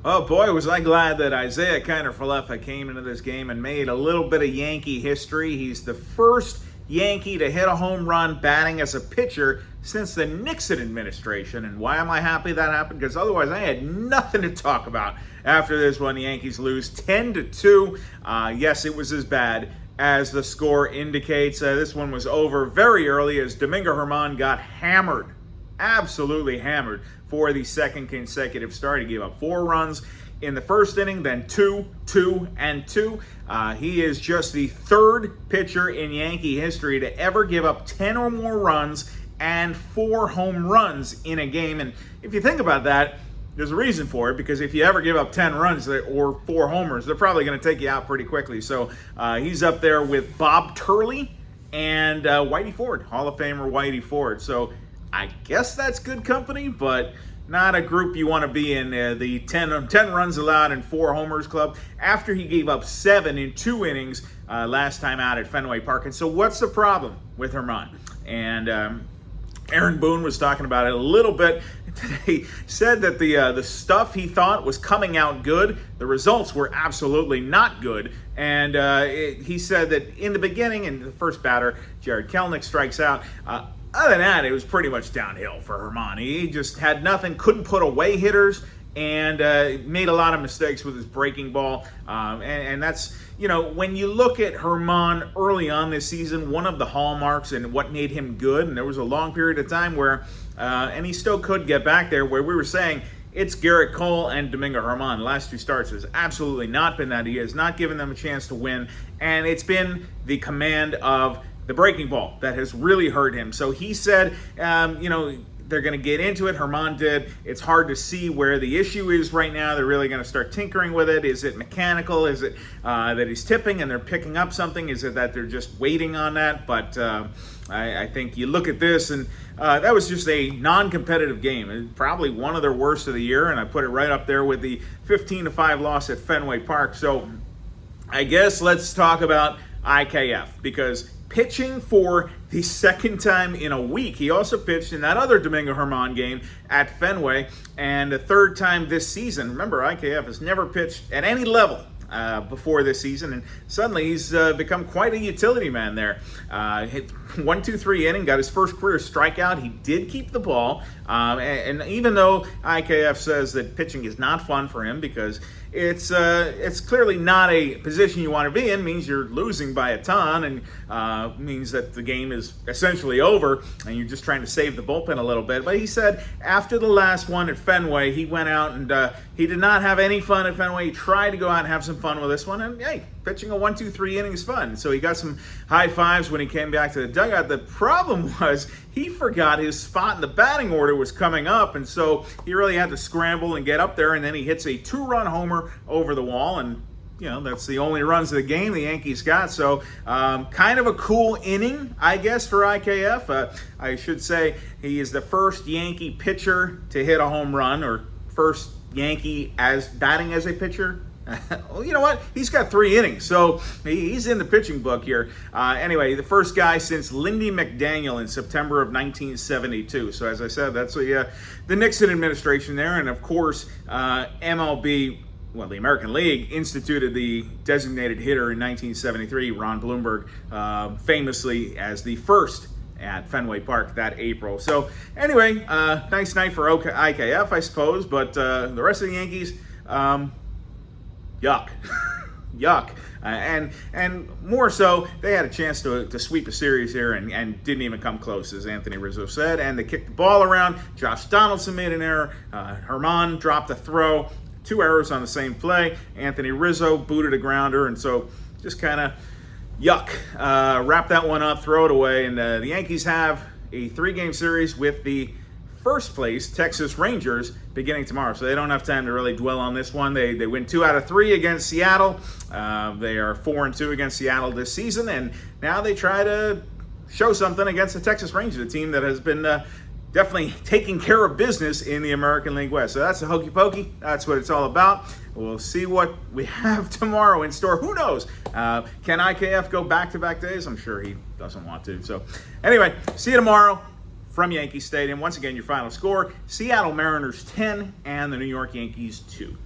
Oh boy, was I glad that Isiah Kiner-Falefa came into this game and made a little bit of Yankee history. He's the first Yankee to hit a home run batting as a pitcher since the Nixon administration. And why am I happy that happened? Because otherwise I had nothing to talk about after this one. The Yankees lose 10-2. Yes, it was as bad as the score indicates. This one was over very early as Domingo Germán got hammered. Absolutely hammered for the second consecutive start. He gave up 4 runs in the first inning, then 2, 2, and 2. He is just the third pitcher in Yankee history to ever give up 10 or more runs and 4 home runs in a game. And if you think about that, there's a reason for it, because if you ever give up 10 runs or 4 homers, they're probably going to take you out pretty quickly. So he's up there with Bob Turley and Whitey Ford, Hall of Famer Whitey Ford. So I guess that's good company, but not a group you want to be in. The 10 runs allowed and 4 homers club after he gave up 7 in 2 innings last time out at Fenway Park. And so what's the problem with Germán? And Aaron Boone was talking about it a little bit today. Said that the stuff he thought was coming out good, the results were absolutely not good. And he said that in the beginning, in the first batter, Jared Kelenic strikes out. Other than that, it was pretty much downhill for Germán. He just had nothing, couldn't put away hitters, and made a lot of mistakes with his breaking ball. And that's, when you look at Germán early on this season, one of the hallmarks and what made him good, and there was a long period of time where, and he still could get back there, where we were saying, it's Garrett Cole and Domingo Germán. The last 2 starts has absolutely not been that. He has not given them a chance to win, and it's been the command of the breaking ball that has really hurt him. So he said, they're going to get into it. Germán did. It's hard to see where the issue is right now. They're really going to start tinkering with it. Is it mechanical? Is it that he's tipping and they're picking up something? Is it that they're just waiting on that? But I think you look at this, and that was just a non-competitive game. And probably one of their worst of the year, and I put it right up there with the 15-5 loss at Fenway Park. So I guess let's talk about IKF, because pitching for the second time in a week. He also pitched in that other Domingo Germán game at Fenway, and the third time this season. Remember, IKF has never pitched at any level before this season, and suddenly he's become quite a utility man there. Hit 1-2-3 inning, got his first career strikeout. He did keep the ball, and even though IKF says that pitching is not fun for him because it's clearly not a position you want to be in, means you're losing by a ton, and means that the game is essentially over and you're just trying to save the bullpen a little bit. But he said after the last one at Fenway, he went out and he did not have any fun at Fenway. He tried to go out and have some fun with this one, and hey, pitching a 1-2-3 inning is fun. So he got some high fives when he came back to the dugout. The problem was he forgot his spot in the batting order was coming up, and so he really had to scramble and get up there, and then he hits a 2-run homer over the wall, and that's the only runs of the game the Yankees got. So kind of a cool inning, I guess, for IKF. I should say he is the first Yankee pitcher to hit a home run, or first Yankee as batting as a pitcher. Well, you know what? He's got 3 innings, so he's in the pitching book here. Anyway, the first guy since Lindy McDaniel in September of 1972. So as I said, that's the Nixon administration there, and of course MLB. Well, the American League instituted the designated hitter in 1973, Ron Blomberg, famously as the first at Fenway Park that April. So anyway, nice night for IKF, I suppose, but the rest of the Yankees, yuck. Yuck. And more so, they had a chance to sweep a series here and didn't even come close, as Anthony Rizzo said, and they kicked the ball around. Josh Donaldson made an error. Germán dropped a throw. 2 errors on the same play. Anthony Rizzo booted a grounder, and so just kind of yuck. Wrap that one up, throw it away, and the Yankees have a 3-game series with the first place Texas Rangers beginning tomorrow. So they don't have time to really dwell on this one. They win 2 out of 3 against Seattle. They are 4-2 against Seattle this season, and now they try to show something against the Texas Rangers, a team that has been definitely taking care of business in the American League West. So that's the hokey pokey. That's what it's all about. We'll see what we have tomorrow in store. Who knows? Can IKF go back-to-back days? I'm sure he doesn't want to. So anyway, see you tomorrow from Yankee Stadium. Once again, your final score, Seattle Mariners 10 and the New York Yankees 2.